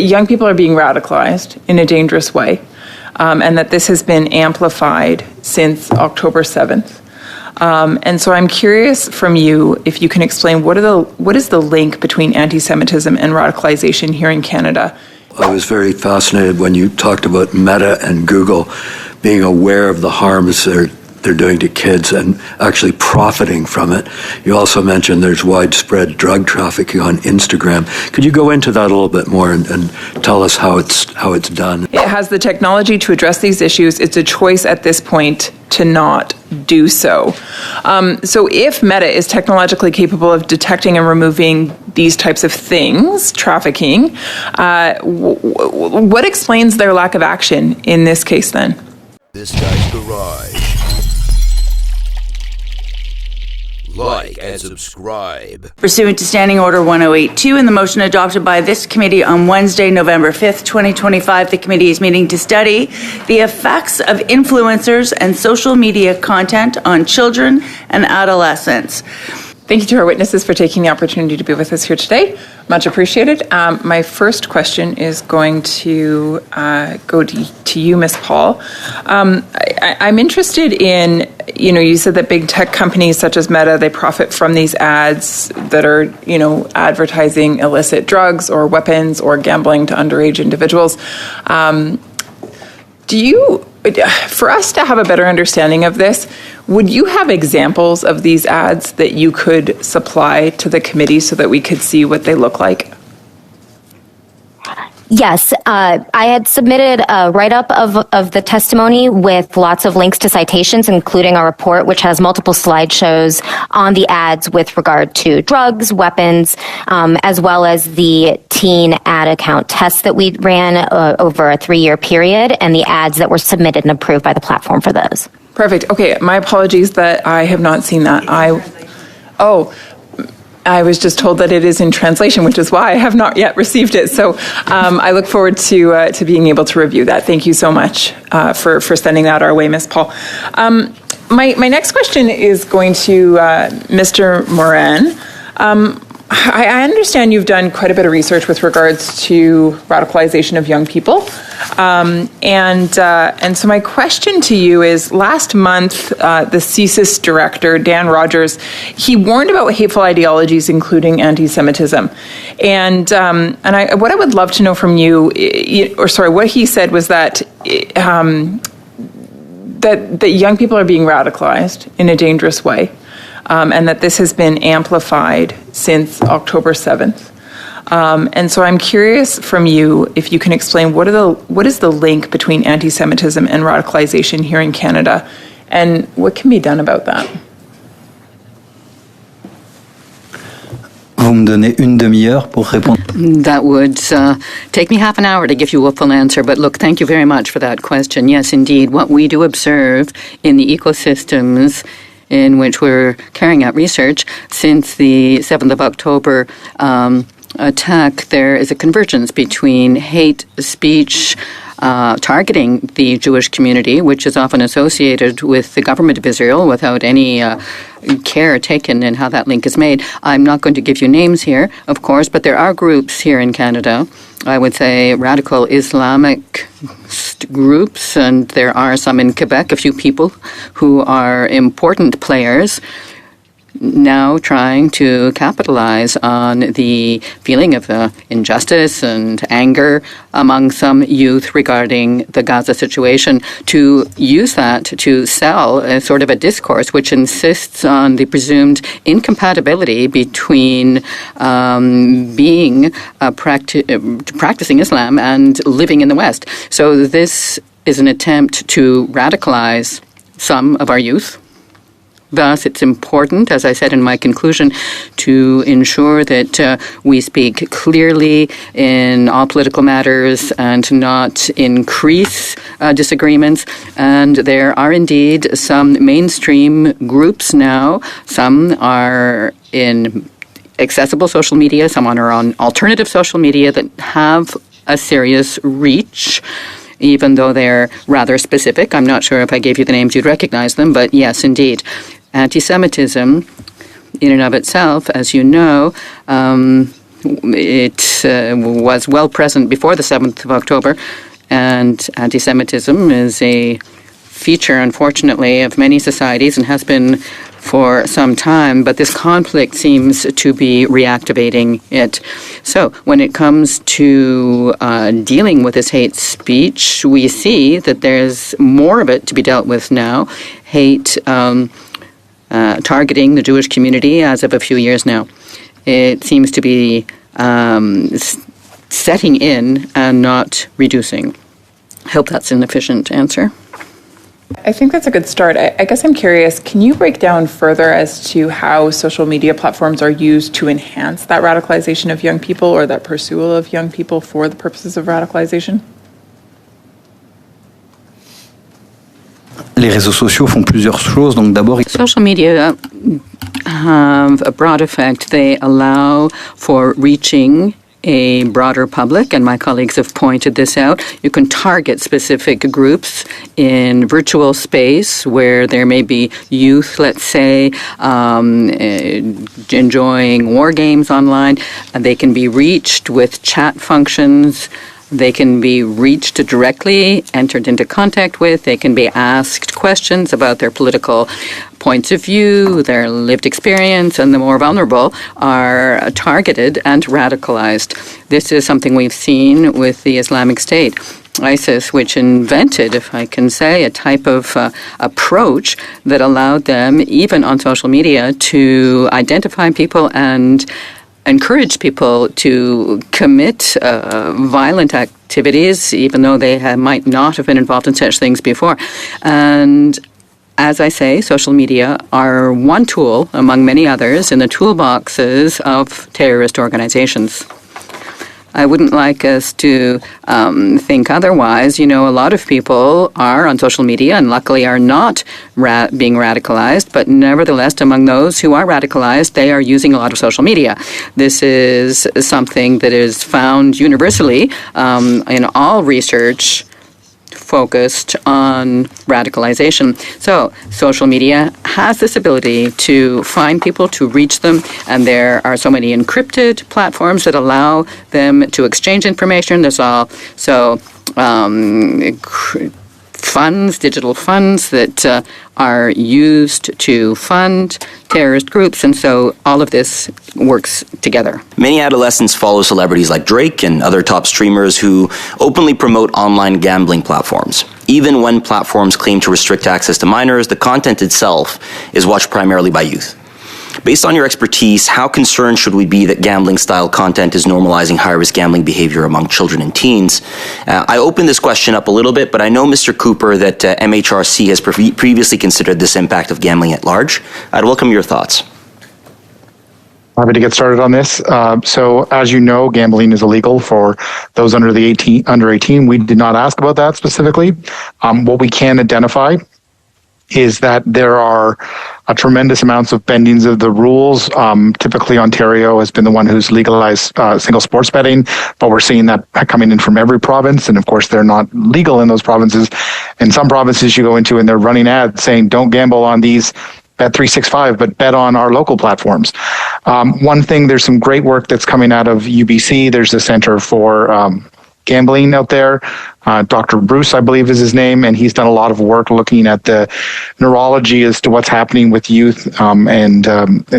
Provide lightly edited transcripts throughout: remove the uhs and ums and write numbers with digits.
young people are being radicalized in a dangerous way, and that this has been amplified since October 7th. And so I'm curious from you if you can explain what is the link between anti-Semitism and radicalization here in Canada? I was very fascinated when you talked about Meta and Google being aware of the harms they're doing to kids and actually profiting from it. You also mentioned there's widespread drug trafficking on Instagram. Could you go into that a little bit more and tell us how it's done? It has the technology to address these issues. It's a choice at this point to not do so. So if Meta is technologically capable of detecting and removing these types of things, trafficking, what explains their lack of action in this case then? This guy's garage. Like and subscribe. Pursuant to Standing Order 1082 and the motion adopted by this committee on Wednesday, November 5th, 2025, the committee is meeting to study the effects of influencers and social media content on children and adolescents. Thank you to our witnesses for taking the opportunity to be with us here today. Much appreciated. My first question is going to go to you, Ms. Paul. I'm interested in, you said that big tech companies such as Meta, they profit from these ads that are, advertising illicit drugs or weapons or gambling to underage individuals. For us to have a better understanding of this, would you have examples of these ads that you could supply to the committee so that we could see what they look like? Yes, I had submitted a write-up of the testimony with lots of links to citations, including our report, which has multiple slideshows on the ads with regard to drugs, weapons, as well as the teen ad account tests that we ran over a 3-year period, and the ads that were submitted and approved by the platform for those. Perfect. Okay, my apologies that I have not seen that. I was just told that it is in translation, which is why I have not yet received it. So I look forward to being able to review that. Thank you so much for sending that our way, Ms. Paul. My next question is going to Mr. Moran. I understand you've done quite a bit of research with regards to radicalization of young people. And so my question to you is, last month, the CHPC director, Dan Rogers, he warned about hateful ideologies, including anti-Semitism. And what I would love to know from you, what he said was that that young people are being radicalized in a dangerous way. And that this has been amplified since October 7th. And so I'm curious from you if you can explain what is the link between anti-Semitism and radicalization here in Canada, and what can be done about that? Vous me donnez une demi-heure pour répondre. That would take me half an hour to give you a full answer. But look, thank you very much for that question. Yes, indeed, what we do observe in the ecosystems in which we're carrying out research since the 7th of October attack, there is a convergence between hate speech targeting the Jewish community, which is often associated with the government of Israel without any care taken in how that link is made. I'm not going to give you names here, of course, but there are groups here in Canada, I would say radical Islamic groups, and there are some in Quebec, a few people who are important players now trying to capitalize on the feeling of injustice and anger among some youth regarding the Gaza situation, to use that to sell a sort of a discourse which insists on the presumed incompatibility between practicing Islam and living in the West. So this is an attempt to radicalize some of our youth. Thus, it's important, as I said in my conclusion, to ensure that we speak clearly in all political matters and not increase disagreements. And there are indeed some mainstream groups now. Some are in accessible social media, some are on alternative social media that have a serious reach, even though they're rather specific. I'm not sure if I gave you the names, you'd recognize them, but yes, indeed. Anti-Semitism, in and of itself, as you know, it was well present before the 7th of October, and anti-Semitism is a feature, unfortunately, of many societies and has been for some time, but this conflict seems to be reactivating it. So when it comes to dealing with this hate speech, we see that there's more of it to be dealt with now. Hate targeting the Jewish community as of a few years now. It seems to be setting in and not reducing. I hope that's an efficient answer. I think that's a good start. I guess I'm curious, can you break down further as to how social media platforms are used to enhance that radicalization of young people or that pursuit of young people for the purposes of radicalization? Les réseaux sociaux font plusieurs choses. Donc d'abord, social media have a broad effect. They allow for reaching a broader public, and my colleagues have pointed this out. You can target specific groups in virtual space where there may be youth, let's say, enjoying war games online. They can be reached with chat functions. They can be reached directly, entered into contact with. They can be asked questions about their political points of view, their lived experience, and the more vulnerable are targeted and radicalized. This is something we've seen with the Islamic State. ISIS, which invented, if I can say, a type of approach that allowed them, even on social media, to identify people and encourage people to commit violent activities, even though they might not have been involved in such things before. And as I say, social media are one tool among many others in the toolboxes of terrorist organizations. I wouldn't like us to think otherwise. You know, a lot of people are on social media and luckily are not being radicalized, but nevertheless, among those who are radicalized, they are using a lot of social media. This is something that is found universally in all research focused on radicalization. So social media has this ability to find people, to reach them, and there are so many encrypted platforms that allow them to exchange information. There's also funds, digital funds that are used to fund terrorist groups, and so all of this works together. Many adolescents follow celebrities like Drake and other top streamers who openly promote online gambling platforms. Even when platforms claim to restrict access to minors, the content itself is watched primarily by youth. Based on your expertise, how concerned should we be that gambling-style content is normalizing high-risk gambling behavior among children and teens? I opened this question up a little bit, but I know, Mr. Cooper, that MHRC has previously considered this impact of gambling at large. I'd welcome your thoughts. Happy to get started on this. So, as you know, gambling is illegal for those under 18. We did not ask about that specifically. What we can identify is that there are tremendous amounts of bendings of the rules. Typically, Ontario has been the one who's legalized single sports betting, but we're seeing that coming in from every province. And of course, they're not legal in those provinces. In some provinces you go into and they're running ads saying, don't gamble on these Bet365, but bet on our local platforms. One thing, there's some great work that's coming out of UBC. There's a Center for Gambling out there. Dr. Bruce, I believe is his name, and he's done a lot of work looking at the neurology as to what's happening with youth and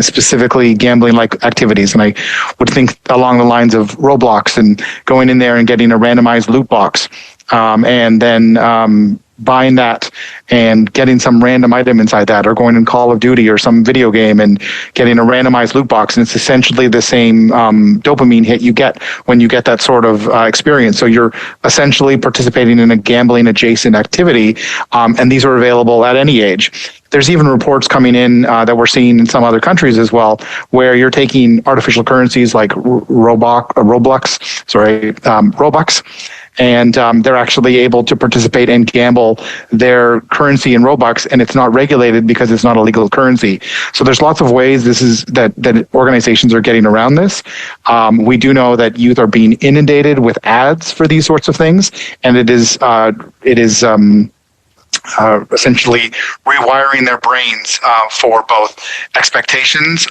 specifically gambling-like activities. And I would think along the lines of Roblox and going in there and getting a randomized loot box and then buying that and getting some random item inside that, or going in Call of Duty or some video game and getting a randomized loot box. And it's essentially the same dopamine hit you get when you get that sort of experience. So you're essentially participating in a gambling adjacent activity. And these are available at any age. There's even reports coming in that we're seeing in some other countries as well, where you're taking artificial currencies like Robux, and they're actually able to participate and gamble their currency in Robux, and it's not regulated because it's not a legal currency. So there's lots of ways that organizations are getting around this. We do know that youth are being inundated with ads for these sorts of things, and it is essentially rewiring their brains for both expectations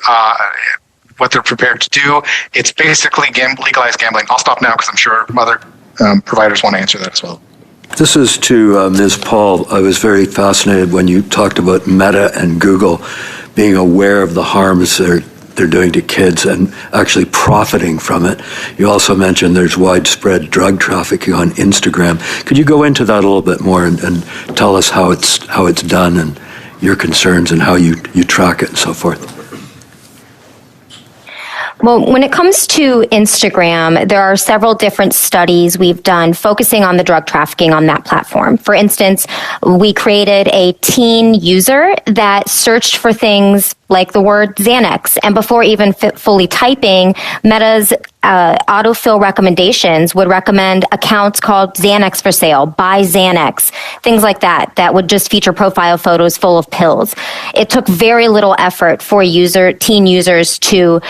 what they're prepared to do. It's basically legalized gambling. I'll stop now because I'm sure other providers want to answer that as well. This is to Ms. Paul. I was very fascinated when you talked about Meta and Google being aware of the harms they're doing to kids and actually profiting from it. You also mentioned there's widespread drug trafficking on Instagram. Could you go into that a little bit more and tell us how it's done and your concerns and how you track it and so forth? Well, when it comes to Instagram, there are several different studies we've done focusing on the drug trafficking on that platform. For instance, we created a teen user that searched for things like the word Xanax, and before even fully typing, Meta's autofill recommendations would recommend accounts called Xanax for sale, buy Xanax, things like that, that would just feature profile photos full of pills. It took very little effort for teen users to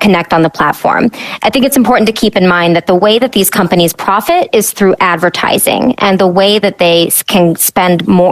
connect on the platform. I think it's important to keep in mind that the way that these companies profit is through advertising, and the way that they can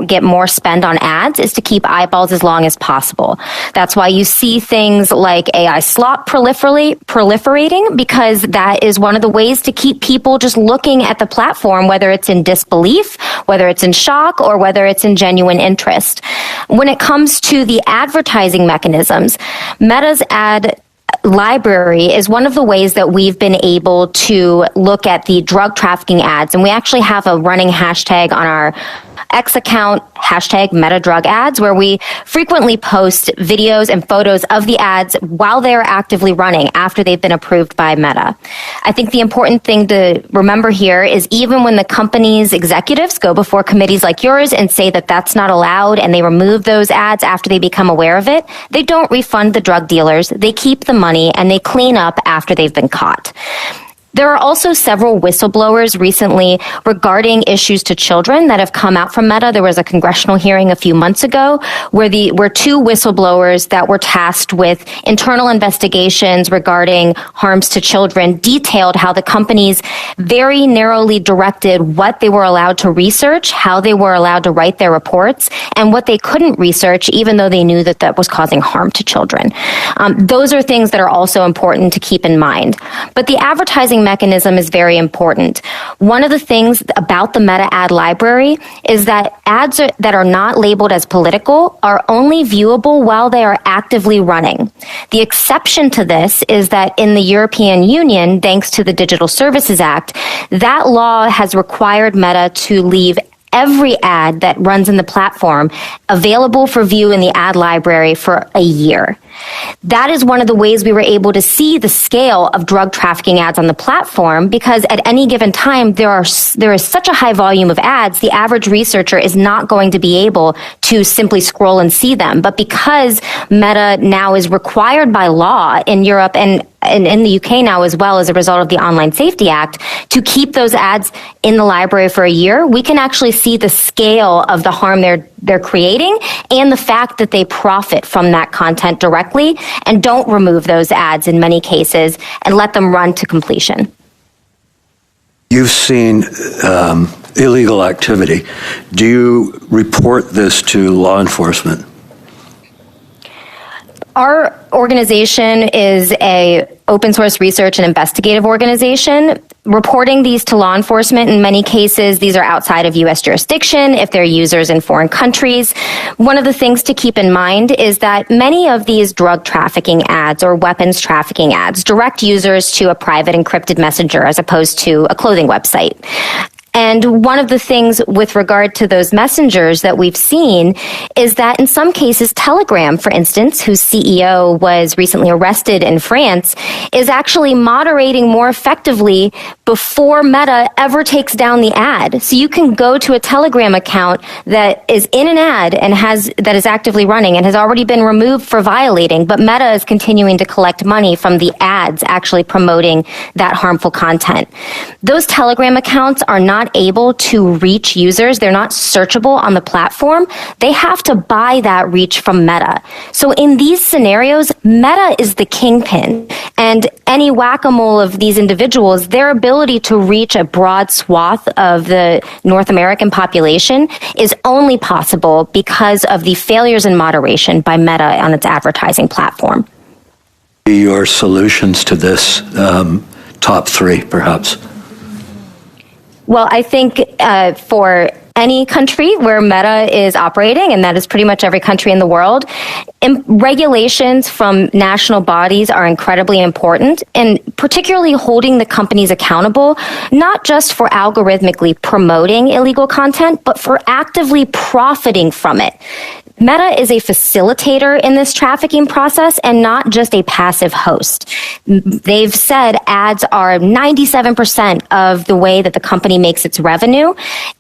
get more spend on ads is to keep eyeballs as long as possible. That's why you see things like AI slot proliferating, because that is one of the ways to keep people just looking at the platform, whether it's in disbelief, whether it's in shock, or whether it's in genuine interest. When it comes to the advertising mechanisms, Meta's ad library is one of the ways that we've been able to look at the drug trafficking ads. And we actually have a running hashtag on our X account, hashtag #MetaDrugAds, where we frequently post videos and photos of the ads while they're actively running after they've been approved by Meta. I think the important thing to remember here is even when the company's executives go before committees like yours and say that that's not allowed and they remove those ads after they become aware of it, they don't refund the drug dealers, they keep the money, and they clean up after they've been caught. There are also several whistleblowers recently regarding issues to children that have come out from Meta. There was a congressional hearing a few months ago where two whistleblowers that were tasked with internal investigations regarding harms to children detailed how the companies very narrowly directed what they were allowed to research, how they were allowed to write their reports, and what they couldn't research, even though they knew that that was causing harm to children. Those are things that are also important to keep in mind. But the advertising mechanism is very important. One of the things about the Meta ad library is that ads that are not labeled as political are only viewable while they are actively running. The exception to this is that in the European Union, thanks to the Digital Services Act, that law has required Meta to leave every ad that runs in the platform available for view in the ad library for a year. That is one of the ways we were able to see the scale of drug trafficking ads on the platform, because at any given time, there is such a high volume of ads, the average researcher is not going to be able to simply scroll and see them. But because Meta now is required by law in Europe and in the UK now as well as a result of the Online Safety Act to keep those ads in the library for a year, we can actually see the scale of the harm they're creating and the fact that they profit from that content directly and don't remove those ads in many cases and let them run to completion. You've seen illegal activity. Do you report this to law enforcement? Our organization is a open source research and investigative organization. Reporting these to law enforcement, in many cases, these are outside of U.S. jurisdiction if they're users in foreign countries. One of the things to keep in mind is that many of these drug trafficking ads or weapons trafficking ads direct users to a private encrypted messenger as opposed to a clothing website. And one of the things with regard to those messengers that we've seen is that in some cases, Telegram, for instance, whose CEO was recently arrested in France, is actually moderating more effectively before Meta ever takes down the ad. So you can go to a Telegram account that is in an ad and that is actively running and has already been removed for violating, but Meta is continuing to collect money from the ads actually promoting that harmful content. Those Telegram accounts are not able to reach users. They're not searchable on the platform. They have to buy that reach from Meta. So in these scenarios, Meta is the kingpin, and any whack-a-mole of these individuals, their ability to reach a broad swath of the North American population is only possible because of the failures in moderation by Meta on its advertising platform. Your solutions to this, top three, perhaps? Well, I think for any country where Meta is operating, and that is pretty much every country in the world, regulations from national bodies are incredibly important, and particularly holding the companies accountable, not just for algorithmically promoting illegal content, but for actively profiting from it. Meta is a facilitator in this trafficking process and not just a passive host. They've said ads are 97% of the way that the company makes its revenue.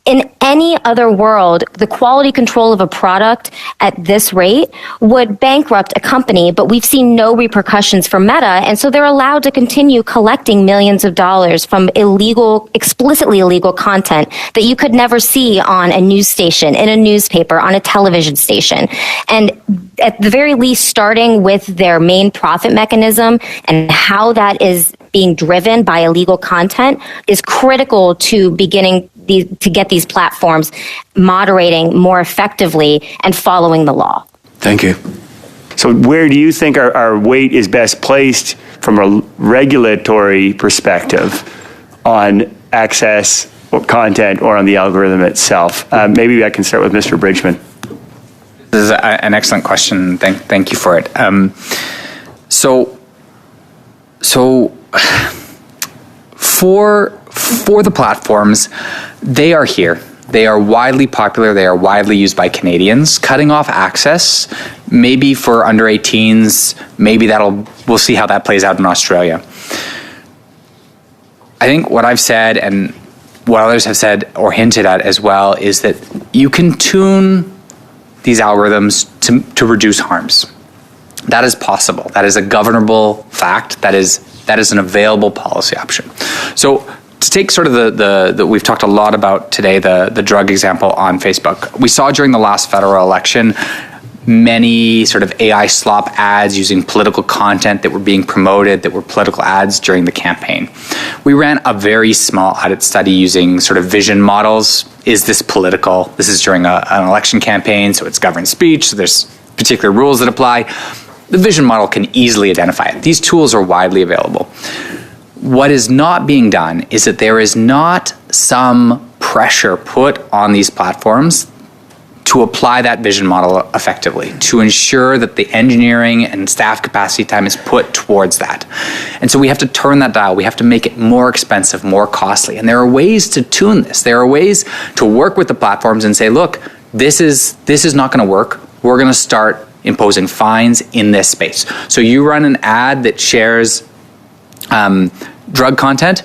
In any other world, the quality control of a product at this rate would bankrupt a company, but we've seen no repercussions for Meta, and so they're allowed to continue collecting millions of dollars from explicitly illegal content that you could never see on a news station, in a newspaper, on a television station. And at the very least, starting with their main profit mechanism and how that is being driven by illegal content is critical to beginning to get these platforms moderating more effectively and following the law. Thank you. So where do you think our weight is best placed from a regulatory perspective on access or content or on the algorithm itself? Maybe I can start with Mr. Bridgman. This is an excellent question. Thank you for it. So for the platforms, they are here. They are widely popular. They are widely used by Canadians. Cutting off access, maybe for under 18s, maybe we'll see how that plays out in Australia. I think what I've said and what others have said or hinted at as well is that you can tune these algorithms to reduce harms. That is possible. That is a governable fact. That is an available policy option. So to take sort of the we've talked a lot about today, the drug example on Facebook. We saw during the last federal election many sort of AI slop ads using political content that were being promoted, that were political ads during the campaign. We ran a very small audit study using sort of vision models. Is this political? This is during an election campaign, so it's governed speech, so there's particular rules that apply. The vision model can easily identify it. These tools are widely available. What is not being done is that there is not some pressure put on these platforms to apply that vision model effectively, to ensure that the engineering and staff capacity time is put towards that. And so we have to turn that dial. We have to make it more expensive, more costly. And there are ways to tune this. There are ways to work with the platforms and say, look, this is not going to work. We're going to start imposing fines in this space. So you run an ad that shares drug content,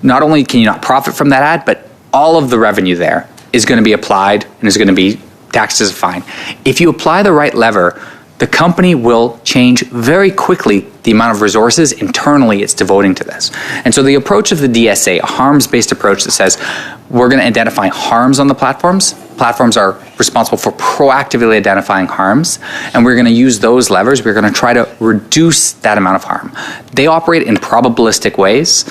not only can you not profit from that ad, but all of the revenue there is going to be applied and is going to be taxed as a fine. If you apply the right lever, the company will change very quickly the amount of resources internally it's devoting to this. And so the approach of the DSA, a harms-based approach that says we're going to identify harms on the platforms. Platforms are responsible for proactively identifying harms, and we're going to use those levers. We're going to try to reduce that amount of harm. They operate in probabilistic ways.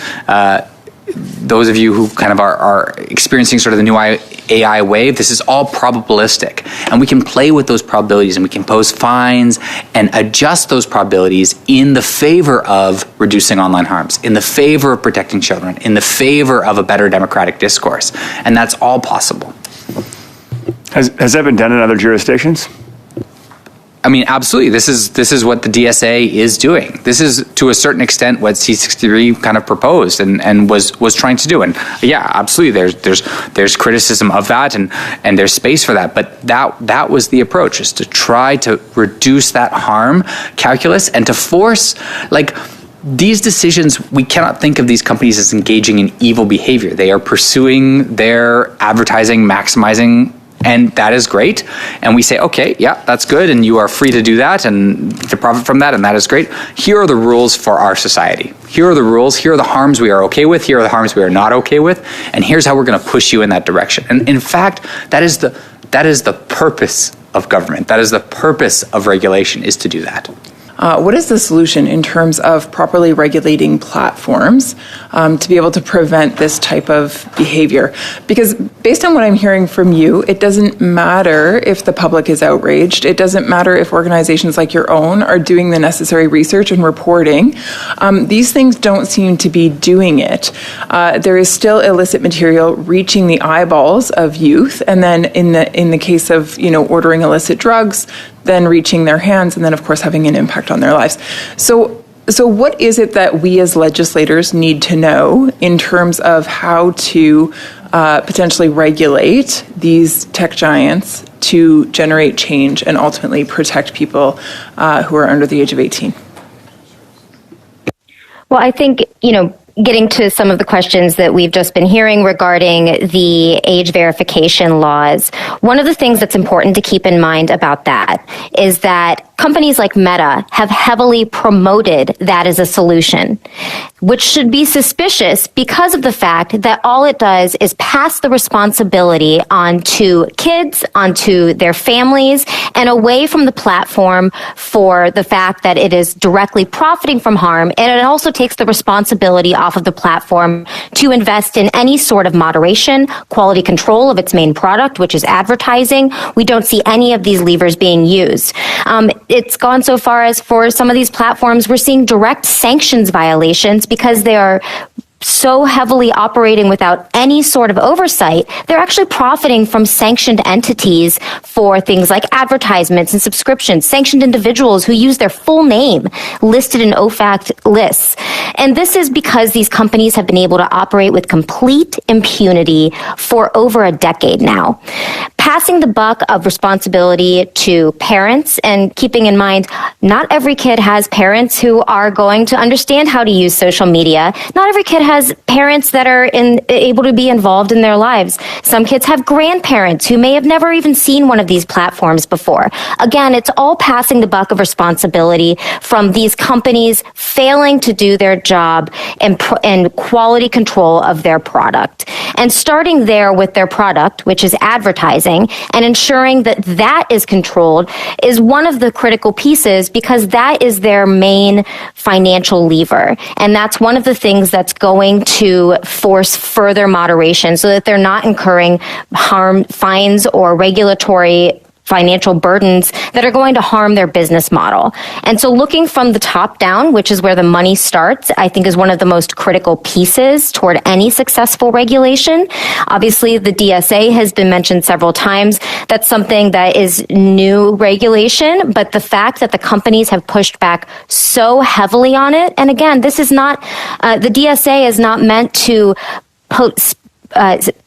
Those of you who kind of are experiencing sort of the new AI wave, this is all probabilistic. And we can play with those probabilities and we can pose fines and adjust those probabilities in the favor of reducing online harms, in the favor of protecting children, in the favor of a better democratic discourse. And that's all possible. Has that been done in other jurisdictions? I mean, absolutely. This is what the DSA is doing. This is, to a certain extent, what C63 kind of proposed and was trying to do. And yeah, absolutely. There's criticism of that and there's space for that. But that was the approach, is to try to reduce that harm calculus and to force, like, these decisions, we cannot think of these companies as engaging in evil behavior. They are pursuing their advertising, maximizing, and that is great. And we say, okay, yeah, that's good, and you are free to do that and to profit from that, and that is great. Here are the rules for our society. Here are the rules. Here are the harms we are okay with. Here are the harms we are not okay with. And here's how we're going to push you in that direction. And in fact, that is the purpose of government. That is the purpose of regulation, is to do that. What is the solution in terms of properly regulating platforms to be able to prevent this type of behavior? Because based on what I'm hearing from you, it doesn't matter if the public is outraged. It doesn't matter if organizations like your own are doing the necessary research and reporting. These things don't seem to be doing it. There is still illicit material reaching the eyeballs of youth, and then in the case of ordering illicit drugs, then reaching their hands, and then of course having an impact on their lives. So what is it that we as legislators need to know in terms of how to potentially regulate these tech giants to generate change and ultimately protect people who are under the age of 18? Well, I think, getting to some of the questions that we've just been hearing regarding the age verification laws, one of the things that's important to keep in mind about that is that companies like Meta have heavily promoted that as a solution, which should be suspicious because of the fact that all it does is pass the responsibility onto kids, onto their families, and away from the platform for the fact that it is directly profiting from harm. And it also takes the responsibility off of the platform to invest in any sort of moderation, quality control of its main product, which is advertising. We don't see any of these levers being used. It's gone so far as for some of these platforms, we're seeing direct sanctions violations because they are so heavily operating without any sort of oversight. They're actually profiting from sanctioned entities for things like advertisements and subscriptions, sanctioned individuals who use their full name listed in OFAC lists. And this is because these companies have been able to operate with complete impunity for over a decade now. Passing the buck of responsibility to parents, and keeping in mind, not every kid has parents who are going to understand how to use social media. Not every kid has parents that are able to be involved in their lives. Some kids have grandparents who may have never even seen one of these platforms before. Again, it's all passing the buck of responsibility from these companies failing to do their job and quality control of their product. And starting there with their product, which is advertising, and ensuring that that is controlled is one of the critical pieces, because that is their main financial lever. And that's one of the things that's going to force further moderation so that they're not incurring fines or regulatory financial burdens that are going to harm their business model. And so looking from the top down, which is where the money starts, I think is one of the most critical pieces toward any successful regulation. Obviously, the DSA has been mentioned several times. That's something that is new regulation, but the fact that the companies have pushed back so heavily on it, and again, this is not, the DSA is not meant to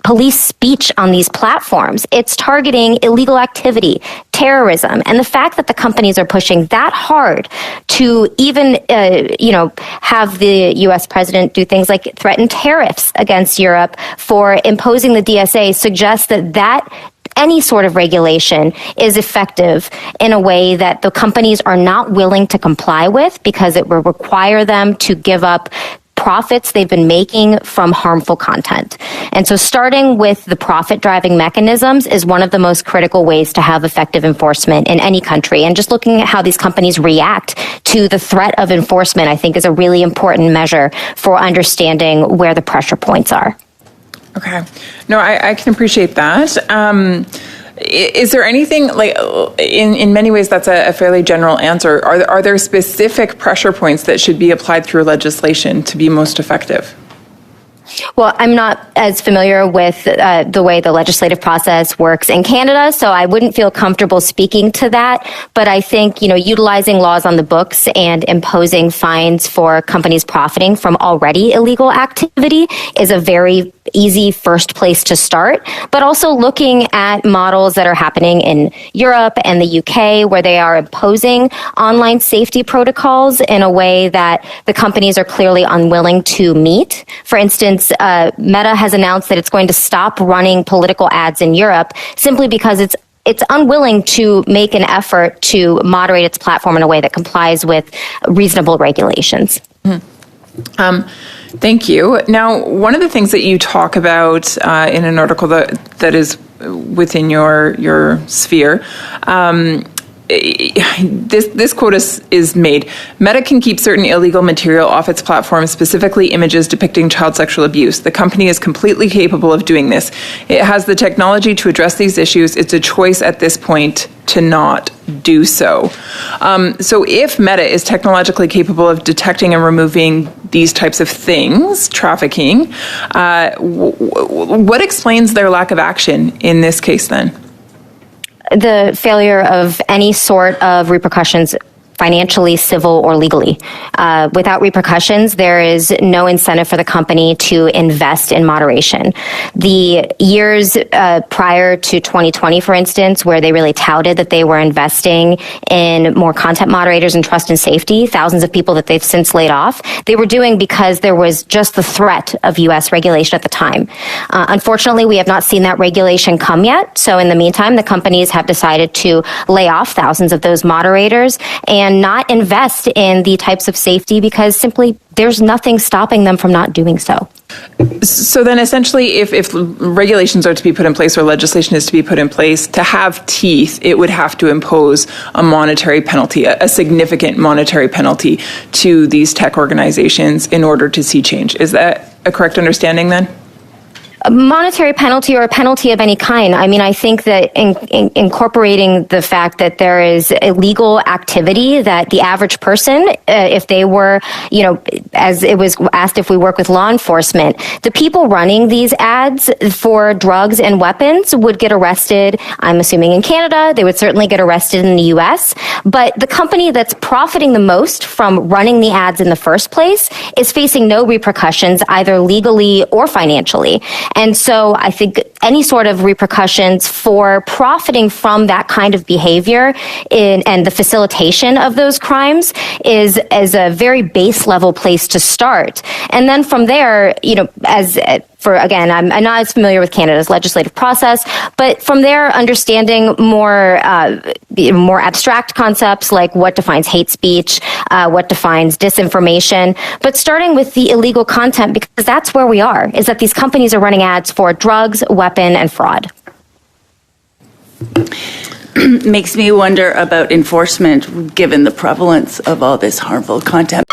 police speech on these platforms. It's targeting illegal activity, terrorism, and the fact that the companies are pushing that hard to even, have the U.S. president do things like threaten tariffs against Europe for imposing the DSA suggests that any sort of regulation is effective in a way that the companies are not willing to comply with, because it will require them to give up profits they've been making from harmful content. And so starting with the profit-driving mechanisms is one of the most critical ways to have effective enforcement in any country. And just looking at how these companies react to the threat of enforcement, I think, is a really important measure for understanding where the pressure points are. Okay. No, I can appreciate that. Is there anything, like, in many ways that's a fairly general answer, are there specific pressure points that should be applied through legislation to be most effective? Well, I'm not as familiar with the way the legislative process works in Canada, so I wouldn't feel comfortable speaking to that. But I think, utilizing laws on the books and imposing fines for companies profiting from already illegal activity is a very easy first place to start, but also looking at models that are happening in Europe and the UK, where they are imposing online safety protocols in a way that the companies are clearly unwilling to meet. For instance, Meta has announced that it's going to stop running political ads in Europe simply because it's unwilling to make an effort to moderate its platform in a way that complies with reasonable regulations. Mm-hmm. Thank you. Now, one of the things that you talk about in an article that is within your sphere this quote is made. Meta can keep certain illegal material off its platform, specifically images depicting child sexual abuse. The company is completely capable of doing this. It has the technology to address these issues. It's a choice at this point to not do so. So if Meta is technologically capable of detecting and removing these types of things, trafficking, what explains their lack of action in this case then? The failure of any sort of repercussions, financially, civil, or legally. Without repercussions, there is no incentive for the company to invest in moderation. The years prior to 2020, for instance, where they really touted that they were investing in more content moderators and trust and safety, thousands of people that they've since laid off, they were doing because there was just the threat of U.S. regulation at the time. Unfortunately, we have not seen that regulation come yet. So in the meantime, the companies have decided to lay off thousands of those moderators and not invest in the types of safety because simply there's nothing stopping them from not doing so. So then essentially if regulations are to be put in place or legislation is to be put in place, to have teeth, it would have to impose a monetary penalty, a significant monetary penalty to these tech organizations in order to see change. Is that a correct understanding then? A monetary penalty or a penalty of any kind. I mean, I think that incorporating the fact that there is illegal activity that the average person, if they were, as it was asked if we work with law enforcement, the people running these ads for drugs and weapons would get arrested, I'm assuming in Canada, they would certainly get arrested in the US, but the company that's profiting the most from running the ads in the first place is facing no repercussions either legally or financially. And so I think any sort of repercussions for profiting from that kind of behavior and the facilitation of those crimes is a very base level place to start. And then from there, I'm not as familiar with Canada's legislative process, but from there, understanding more abstract concepts like what defines hate speech, what defines disinformation, but starting with the illegal content because that's where we are, is that these companies are running ads for drugs, weapon, and fraud. Makes me wonder about enforcement given the prevalence of all this harmful content.